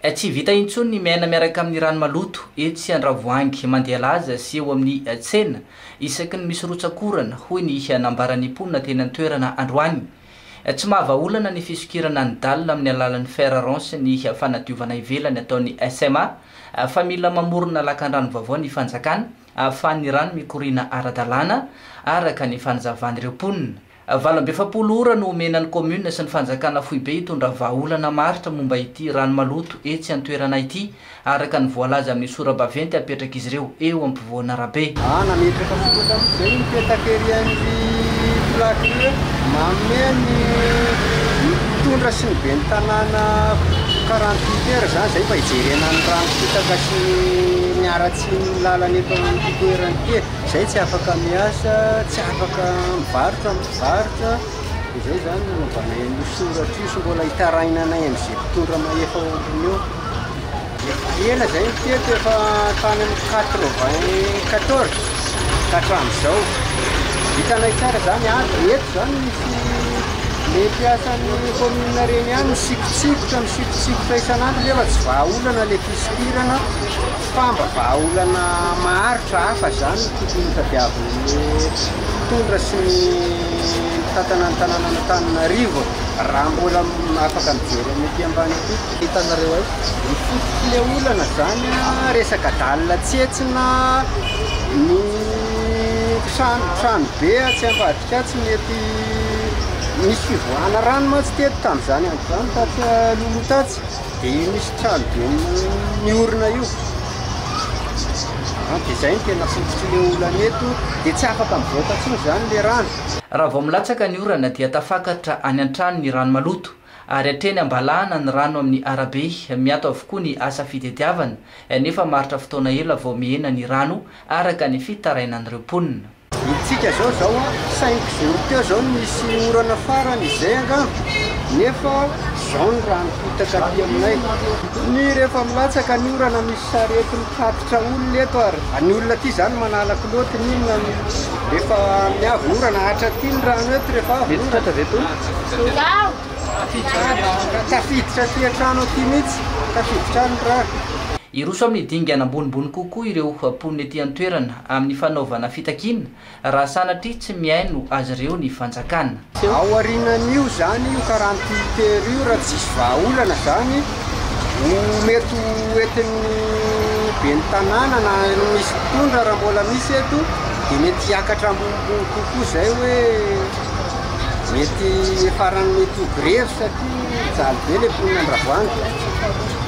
Tsy vita intsony ny miaina miaraka amin'ny rano maloto etsy Andravoahangy mandeha laza sy eo amin'ny tsena isaky ny misy rotsakorana hoy ny nambaran'ny mponina teny an-toerana androany. Tsy mahavaolana ny fisokirana ny dalina amin'ny alalan'ny fer rance ny fanadiovana ivelany ataon'ny SMA fa mila mamorona lakan-drano vaovao ny fanjakana ahafahan'ny rano mikorina ara-dalàna araka ny fanazavany ireo mponina. 7 ora no omenan'ny commune sy ny fanjakana Foibe hitondra vahaolana maritra momba ity rano maloto etsy an-toerana ity araka ny voalaza amin'ny sora-baventy apetraka izy ireo eo ampovoana arabe. Nametraka fototra amin'izay mipetaka ery amin'ny plaque mameny mitondra sy ny be ny tanàna 48 heures zany zay fa hijerena ny rano fitaka sy miaratsy ny lalana eto amin'ny toerana ity zay tsy afaka miasa tsy afaka mivarotra izay zany novana soratra io sy mbola hitarainanay amin'izay mpitondra maefa ombony eo ela zay teto efa tany amin'ny 94 hatramin'izao hitanay tsara zany eto zany misy mety asan'ny commune reny ihany misikotsikotra isan'andro nefa tsy vahaolana le fisokirana fa mba vahaolana maharitra hafa zany tokony tadiavin'ny mpitondra sy ny tantanana Antananarivo raha mbola afaka mijery mety ambany ity hitanareo ay mifotoky le olana zany resaka dalina tsetsina ny trano be tsy ambadika tsy mety misy fivoahana rano matsy teto tamin'izany andro zany tatsy lolo tatsy dia misy trano be miorina io dia zay ny tena fototry le olana eto dia tsy afaka mivoaka tsony zany le rano. Raha vao milatsaka ny orana dia tafakatra any an-trano ny rano maloto ary hatreny ambalahana ny rano amin'ny arabe miato avokoa ny asa fitadiavana nefa maritra fotoana ela vao mihena ny rano araka ny fitarainan'ireo mponina. Itsika zao 5 jours teo zao misy orana farany izay angamba nefa zao ny rano fitaka aty aminay ny rehefa milatsaka ny orana misy sarety mitapitra olona eto ary ny olona aty zany manalako loatra ninona rehefa miavy orana hatraty ny rano eto rehefa tafiditra aty an-trano aty mihitsy tafiditra ny rano. Iroso amin'ny dingana ambonimbony kokoa ireo mponina ety an-toerana amin'ny fanaovana fitakiana raha sanatria tsy miaino azy ireo ny fanjakana. Ao aorianan'io zany io 48 heures io raha tsisy vahaolana zany mety entin'ny be ny tanàna na misy mpitondra raha mbola misy eto dia mety hiakatra ambonimbony kokoa zay hoe mety farany mety ho grevy satria jaly be le mponina Andravoahangy.